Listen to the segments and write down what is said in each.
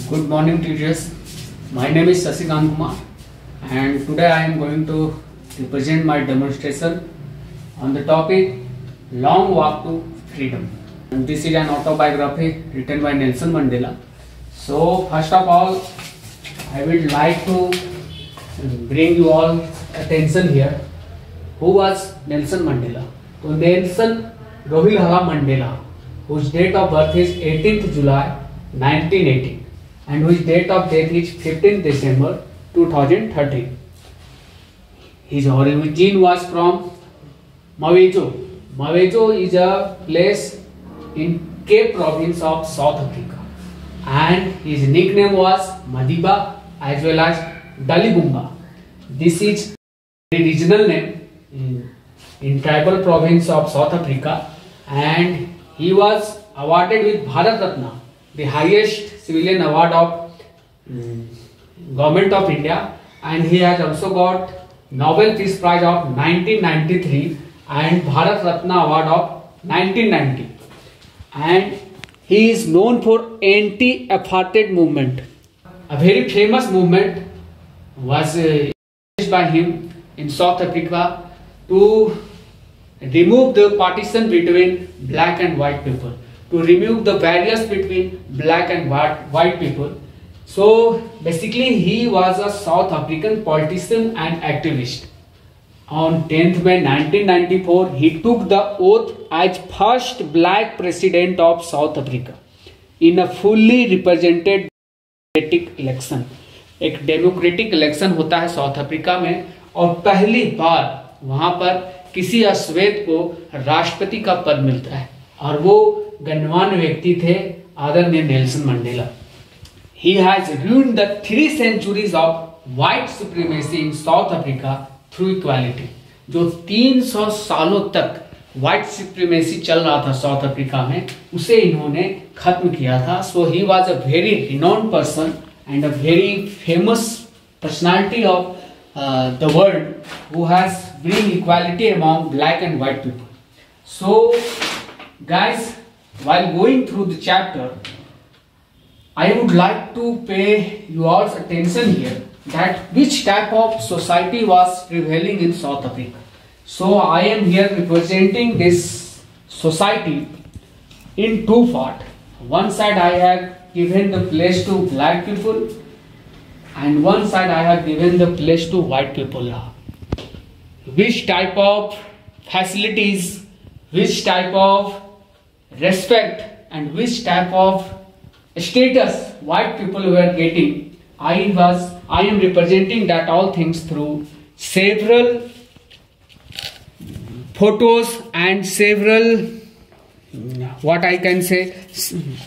Good morning, teachers. My name is Sasikant Kumar, and today I am going to represent my demonstration on the topic Long Walk to Freedom. And this is an autobiography written by Nelson Mandela. So first of all, I would like to bring you all attention here. Who was Nelson Mandela? So Nelson Rohilhala Mandela, whose date of birth is 18th July 1980 and whose date of death is 15th December 2013. His origin was from Mawejo. Mawejo is a place in Cape province of South Africa, and his nickname was Madiba as well as Dalibunga. This is the regional name in tribal province of South Africa, and he was awarded with Bharat Ratna, the highest civilian award of Government of India, and he has also got Nobel Peace Prize of 1993 and Bharat Ratna Award of 1990. And he is known for anti-apartheid movement. A very famous movement was established by him in South Africa to remove the partition between black and white people, to remove the barriers between black and white people. So basically he was a South African politician and activist. On 10th May 1994, he took the oath as first black president of South Africa in a fully represented democratic election. एक democratic election होता है south Africa में, और पहली बार वहां पर किसी अश्वेत को राष्ट्रपति का पद मिलता है, और वो गण्यमान्य व्यक्ति थे आदरणीय Nelson Mandela. He has ruined the 3 centuries of white supremacy in South Africa through equality. जो 300 सालों तक व्हाइट सुप्रीमेसी चल रहा था साउथ अफ्रीका में, उसे इन्होंने खत्म किया था. So he was a very renowned person and a very famous personality of the world who has bring equality among black and white people. So guys, while going through the chapter, I would like to pay you all's attention here that which type of society was prevailing in South Africa. So I am here representing this society in two parts. One side I have given the place to black people, and one side I have given the place to white people. Which type of facilities, which type of respect, and which type of status white people were getting, I am representing that all things through several photos and several, what I can say,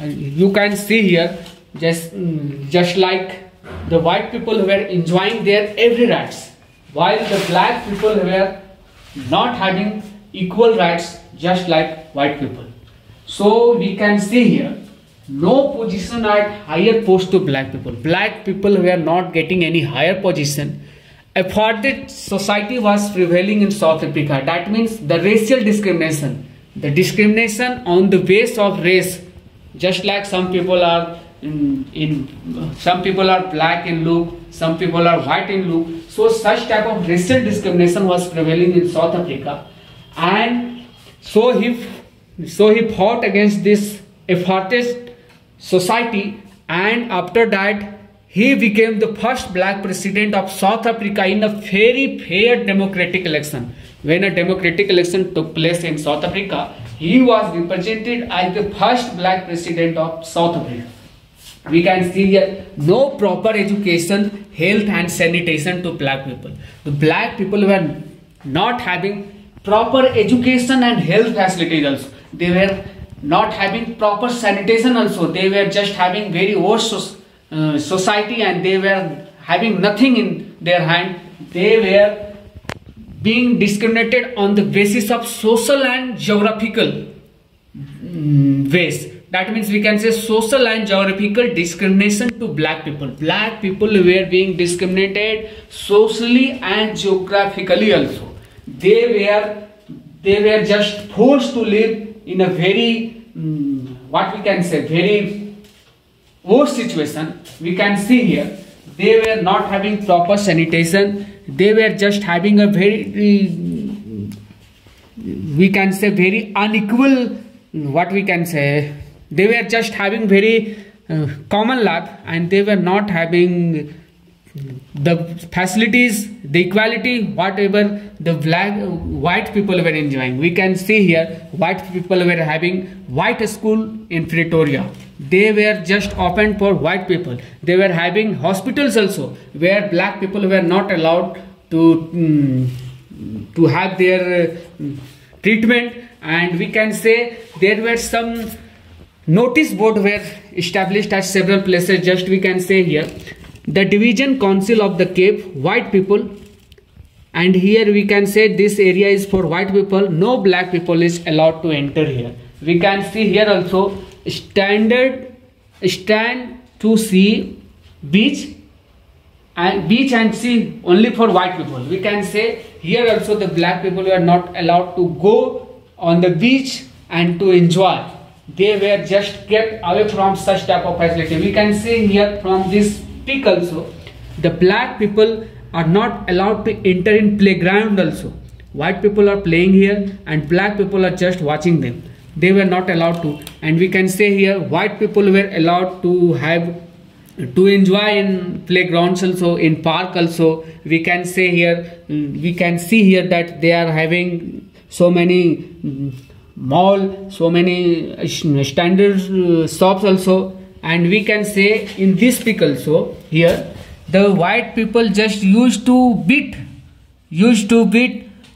you can see here, just like the white people were enjoying their every rights, while the black people were not having equal rights just like white people. So we can see here no position at higher post to black people. Black people were not getting any higher position. Apartheid society was prevailing in South Africa. That means the racial discrimination. The discrimination on the base of race, just like some people are some people are black in look, some people are white in look. So such type of racial discrimination was prevailing in South Africa, and so he fought against this apartheid society, and after that he became the first black president of South Africa in a very fair democratic election. When a democratic election took place in South Africa, he was represented as the first black president of South Africa. We can see here no proper education, health and sanitation to black people. The black people were not having proper education and health facilities also. They were not having proper sanitation also. They were just having very worse society, and they were having nothing in their hand. They were being discriminated on the basis of social and geographical ways. That means we can say social and geographical discrimination to black people. Black people were being discriminated socially and geographically also. They were just forced to live in a very what we can say, very worst situation, we can see here, they were not having proper sanitation. They were just having a very, we can say, very unequal, what we can say, they were just having very common life, and they were not having the facilities, the equality, whatever the white people were enjoying. We can see here, white people were having white school in Pretoria. They were just open for white people. They were having hospitals also, where black people were not allowed to have their treatment. And we can say there were some notice board were established at several places. Just we can say here, the Division Council of the Cape, white people, and here we can say this area is for white people. No black people is allowed to enter here. We can see here also stand to see beach and sea only for white people. We can say here also the black people were not allowed to go on the beach and to enjoy. They were just kept away from such type of facility. We can see here from this pic also, the black people are not allowed to enter in playground also. White people are playing here and black people are just watching them. They were not allowed to. And we can say here, white people were allowed to enjoy in playgrounds also, in park also. We can say here, we can see here that they are having so many mall, so many standard shops also. And we can say in this pic also here, the white people just used to beat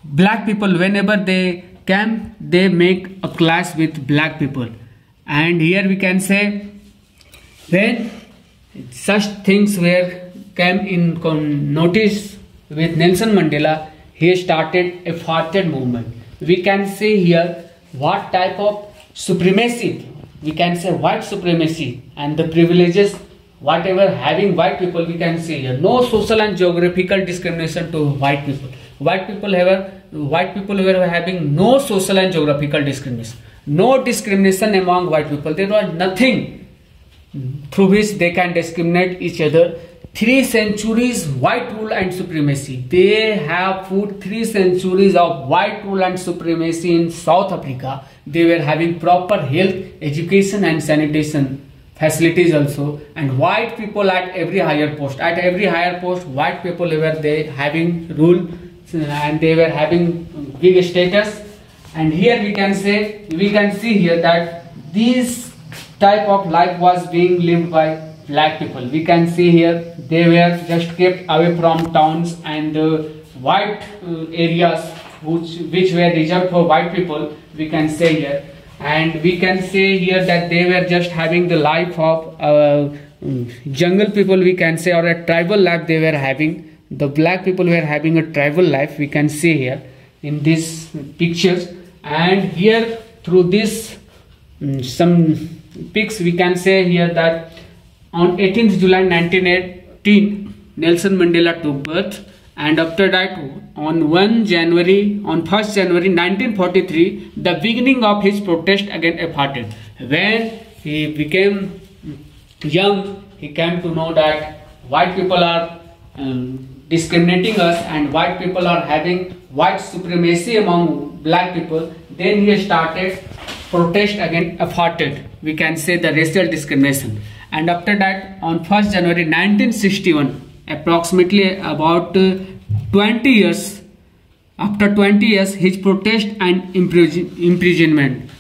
black people. Whenever they came, they make a clash with black people. And here we can say, when such things came in notice with Nelson Mandela, he started a apartheid movement. We can see here what type of supremacy, we can say white supremacy, and the privileges whatever having white people. We can see here, no social and geographical discrimination to white people. White people were having no social and geographical discrimination, no discrimination among white people. There was nothing through which they can discriminate each other. 3 centuries white rule and supremacy. They have put 3 centuries of white rule and supremacy in South Africa. They were having proper health, education and sanitation facilities also. And white people at every higher post. At every higher post, white people were having rule and they were having big status. And here we can see here that this type of life was being lived by black people. We can see here they were just kept away from towns and white areas which were reserved for white people. We can say here, and we can say here that they were just having the life of jungle people, we can say, or a tribal life they were having. The black people were having a tribal life. We can see here in these pictures. And here through this some pics, we can say here that on 18th July 1918, Nelson Mandela took birth, and after that on 1st January 1943, the beginning of his protest against apartheid. When he became young, he came to know that white people are discriminating us and white people are having white supremacy among black people. Then he started protest against apartheid, we can say the racial discrimination. And after that, on 1st January 1961, approximately about 20 years, after 20 years, his protest and imprisonment.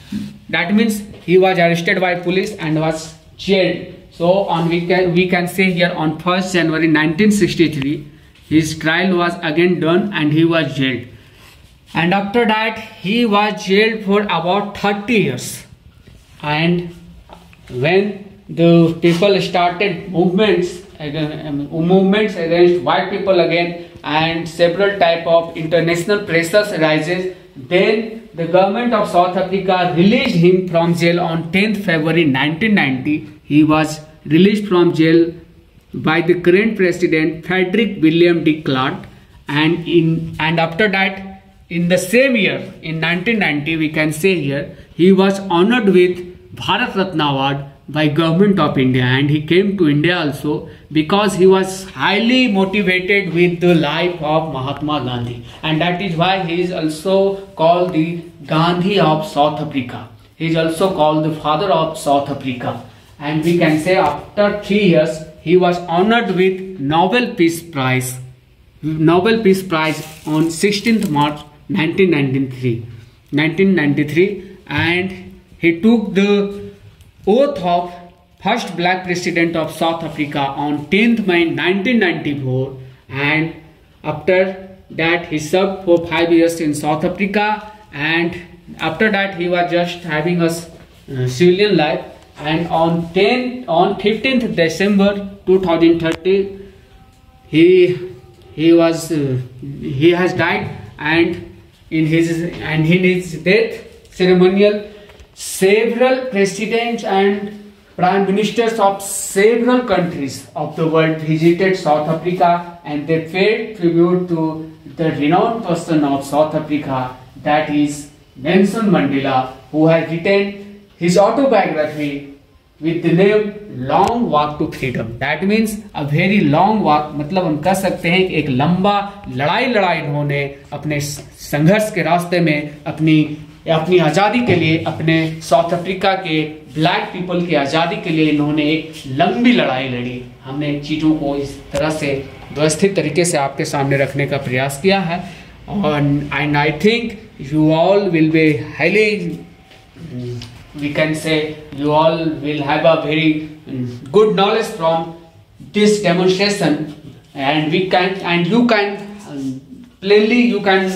That means he was arrested by police and was jailed. So on we can say here on 1st January 1963, his trial was again done and he was jailed. And after that, he was jailed for about 30 years. And when the people started movements against white people again, and several type of international pressures arises, then the government of South Africa released him from jail on 10th February 1990. He was released from jail by the current president Frederick William de Klerk, and after that, in the same year, in 1990, we can say here, he was honored with Bharat Ratna Award by government of India, and he came to India also because he was highly motivated with the life of Mahatma Gandhi, and that is why he is also called the Gandhi of South Africa. He is also called the father of South Africa, and we can say after 3 years he was honored with Nobel Peace Prize on 16th March 1993, and he took the oath of first black president of South Africa on 10th May 1994, and after that he served for 5 years in South Africa, and after that he was just having a civilian life, and on 15th December 2030 he has died, and in his death ceremonial several presidents and prime ministers of several countries of the world visited South Africa, and they paid tribute to the renowned person of South Africa, that is Nelson Mandela, who has written his autobiography with the name Long Walk to Freedom. That means a very long walk, मतलब हम कह सकते हैं कि एक लंबा लड़ाई इन्होंने अपने संघर्ष के रास्ते में अपनी आज़ादी के लिए, अपने साउथ अफ्रीका के ब्लैक पीपल की आज़ादी के लिए इन्होंने एक लंबी लड़ाई लड़ी। हमने चीज़ों को इस तरह से व्यवस्थित तरीके से आपके सामने रखने का प्रयास किया है, और and I think you all will be highly, we can say you all will have a very good knowledge from this demonstration, and you can plainly, you can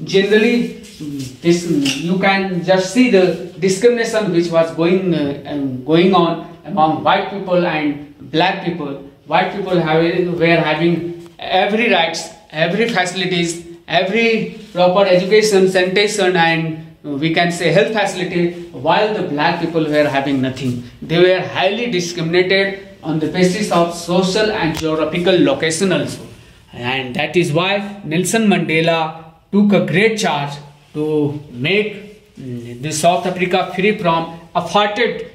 generally you can just see the discrimination which was going on among white people and black people. White people were having every rights, every facilities, every proper education, sanitation, and we can say health facility, while the black people were having nothing. They were highly discriminated on the basis of social and geographical location also, and that is why Nelson Mandela took a great charge to make the South Africa free from apartheid,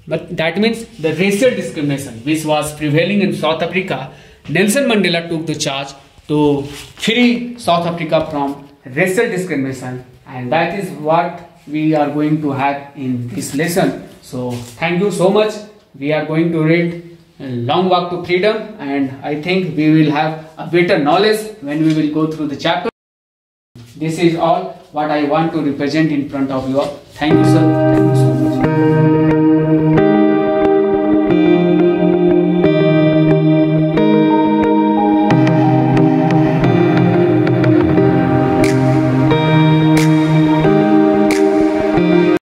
but that means the racial discrimination which was prevailing in South Africa. Nelson Mandela took the charge to free South Africa from racial discrimination, and that is what we are going to have in this lesson. So thank you so much. We are going to read Long Walk to Freedom, and I think we will have a better knowledge when we will go through the chapter. This is all what I want to represent in front of you all. Thank you, sir. Thank you so much.